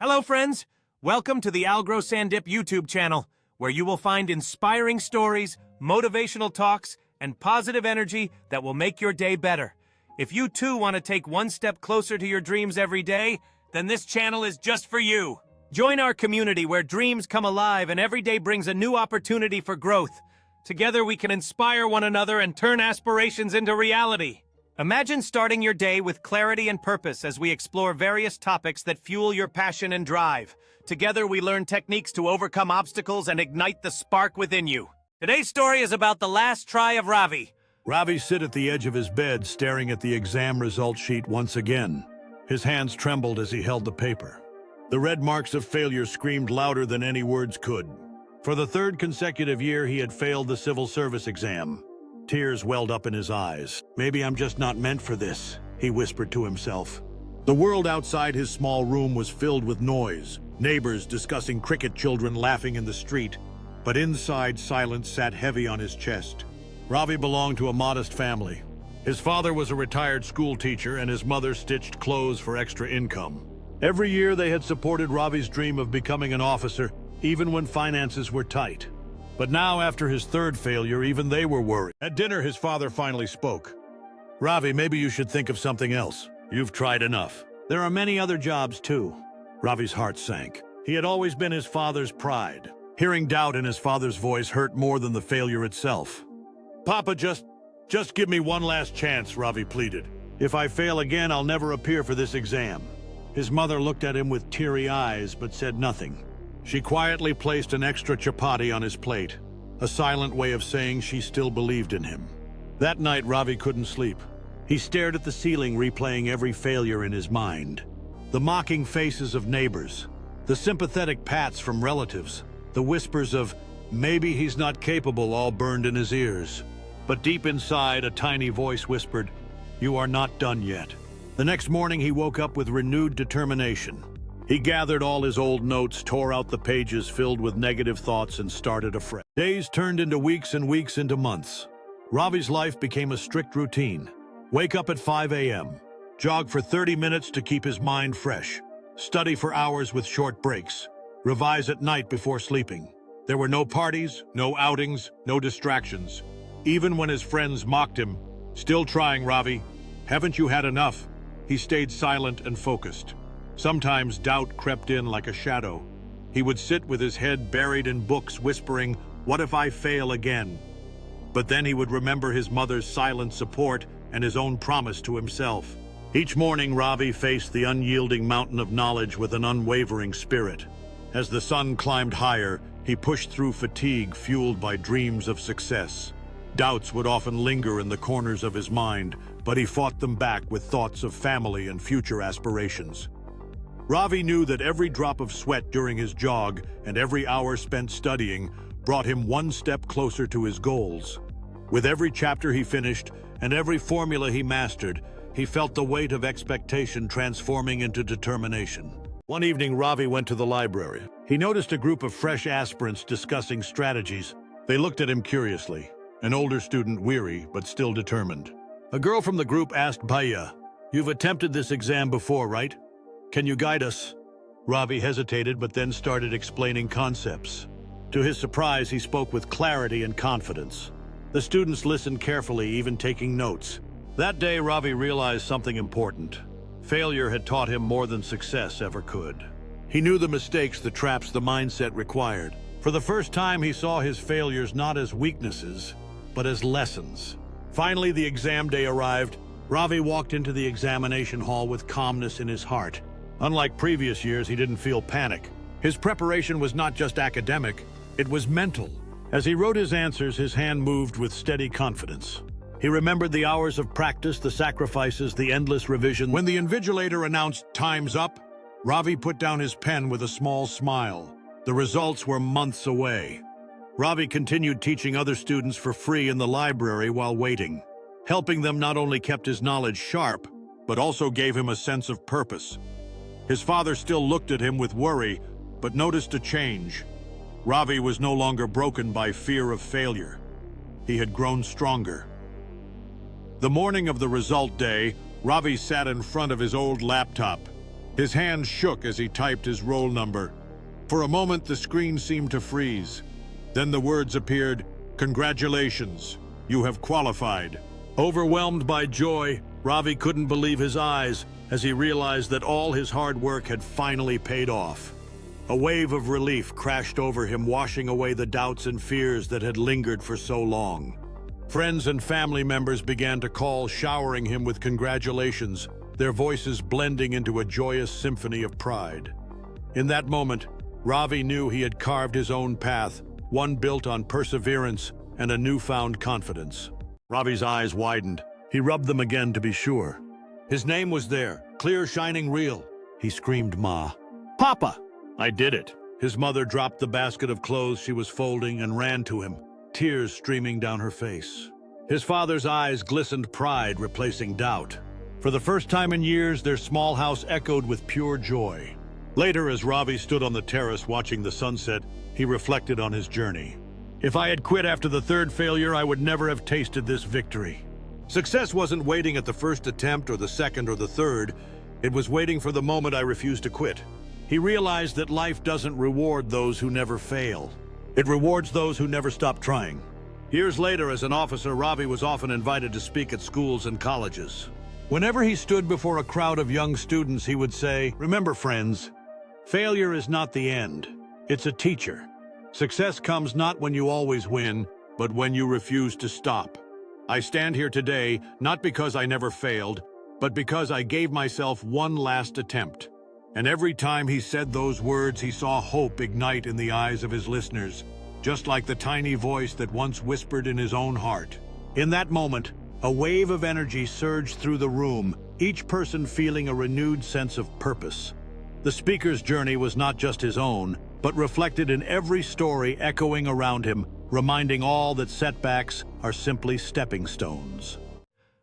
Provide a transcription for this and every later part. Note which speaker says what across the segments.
Speaker 1: Hello, friends. Welcome to the Algro Sandip YouTube channel, where you will find inspiring stories, motivational talks, and positive energy that will make your day better. If you too want to take one step closer to your dreams every day, then this channel is just for you. Join our community where dreams come alive and every day brings a new opportunity for growth. Together we can inspire one another and turn aspirations into reality. Imagine starting your day with clarity and purpose as we explore various topics that fuel your passion and drive. Together we learn techniques to overcome obstacles and ignite the spark within you. Today's story is about the last try of Ravi.
Speaker 2: Ravi sat at the edge of his bed, staring at the exam result sheet once again. His hands trembled as he held the paper. The red marks of failure screamed louder than any words could. For the third consecutive year, he had failed the civil service exam. Tears welled up in his eyes. "Maybe I'm just not meant for this," he whispered to himself. The world outside his small room was filled with noise, neighbors discussing cricket, children laughing in the street. But inside, silence sat heavy on his chest. Ravi belonged to a modest family. His father was a retired school teacher and his mother stitched clothes for extra income. Every year they had supported Ravi's dream of becoming an officer, even when finances were tight. But now, after his third failure, even they were worried. At dinner, his father finally spoke. "Ravi, maybe you should think of something else. You've tried enough. There are many other jobs, too." Ravi's heart sank. He had always been his father's pride. Hearing doubt in his father's voice hurt more than the failure itself. "Papa, just give me one last chance," Ravi pleaded. "If I fail again, I'll never appear for this exam." His mother looked at him with teary eyes, but said nothing. She quietly placed an extra chapati on his plate, a silent way of saying she still believed in him. That night, Ravi couldn't sleep. He stared at the ceiling, replaying every failure in his mind. The mocking faces of neighbors, the sympathetic pats from relatives, the whispers of, "Maybe he's not capable," all burned in his ears. But deep inside, a tiny voice whispered, "You are not done yet." The next morning, he woke up with renewed determination. He gathered all his old notes, tore out the pages filled with negative thoughts, and started afresh. Days turned into weeks and weeks into months. Ravi's life became a strict routine. Wake up at 5 a.m., jog for 30 minutes to keep his mind fresh, study for hours with short breaks, revise at night before sleeping. There were no parties, no outings, no distractions. Even when his friends mocked him, "Still trying, Ravi. Haven't you had enough?" He stayed silent and focused. Sometimes doubt crept in like a shadow. He would sit with his head buried in books, whispering, "What if I fail again?" But then he would remember his mother's silent support and his own promise to himself. Each morning, Ravi faced the unyielding mountain of knowledge with an unwavering spirit. As the sun climbed higher, he pushed through fatigue fueled by dreams of success. Doubts would often linger in the corners of his mind, but he fought them back with thoughts of family and future aspirations. Ravi knew that every drop of sweat during his jog and every hour spent studying brought him one step closer to his goals. With every chapter he finished and every formula he mastered, he felt the weight of expectation transforming into determination. One evening, Ravi went to the library. He noticed a group of fresh aspirants discussing strategies. They looked at him curiously, an older student weary but still determined. A girl from the group asked Bhaiya, "You've attempted this exam before, right? Can you guide us?" Ravi hesitated but then started explaining concepts. To his surprise, he spoke with clarity and confidence. The students listened carefully, even taking notes. That day, Ravi realized something important. Failure had taught him more than success ever could. He knew the mistakes, the traps, the mindset required. For the first time, he saw his failures not as weaknesses, but as lessons. Finally, the exam day arrived. Ravi walked into the examination hall with calmness in his heart. Unlike previous years, he didn't feel panic. His preparation was not just academic, it was mental. As he wrote his answers, his hand moved with steady confidence. He remembered the hours of practice, the sacrifices, the endless revision. When the invigilator announced "Time's up," Ravi put down his pen with a small smile. The results were months away. Ravi continued teaching other students for free in the library while waiting. Helping them not only kept his knowledge sharp, but also gave him a sense of purpose. His father still looked at him with worry, but noticed a change. Ravi was no longer broken by fear of failure. He had grown stronger. The morning of the result day, Ravi sat in front of his old laptop. His hand shook as he typed his roll number. For a moment, the screen seemed to freeze. Then the words appeared, "Congratulations, you have qualified." Overwhelmed by joy, Ravi couldn't believe his eyes as he realized that all his hard work had finally paid off. A wave of relief crashed over him, washing away the doubts and fears that had lingered for so long. Friends and family members began to call, showering him with congratulations, their voices blending into a joyous symphony of pride. In that moment, Ravi knew he had carved his own path, one built on perseverance and a newfound confidence. Ravi's eyes widened. He rubbed them again to be sure. His name was there, clear, shining, real. He screamed, "Ma! Papa! I did it!" His mother dropped the basket of clothes she was folding and ran to him, tears streaming down her face. His father's eyes glistened pride, replacing doubt. For the first time in years, their small house echoed with pure joy. Later, as Ravi stood on the terrace watching the sunset, he reflected on his journey. If I had quit after the third failure, I would never have tasted this victory. Success wasn't waiting at the first attempt or the second or the third. It was waiting for the moment I refused to quit. He realized that life doesn't reward those who never fail. It rewards those who never stop trying. Years later, as an officer, Ravi was often invited to speak at schools and colleges. Whenever he stood before a crowd of young students, he would say, "Remember, friends, failure is not the end. It's a teacher. Success comes not when you always win, but when you refuse to stop. I stand here today not because I never failed, but because I gave myself one last attempt." And every time he said those words, he saw hope ignite in the eyes of his listeners, just like the tiny voice that once whispered in his own heart. In that moment, a wave of energy surged through the room, each person feeling a renewed sense of purpose. The speaker's journey was not just his own, but reflected in every story echoing around him, reminding all that setbacks are simply stepping stones.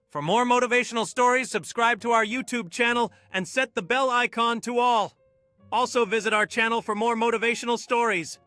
Speaker 1: For more motivational stories, subscribe to our YouTube channel and set the bell icon to all. Also visit our channel for more motivational stories.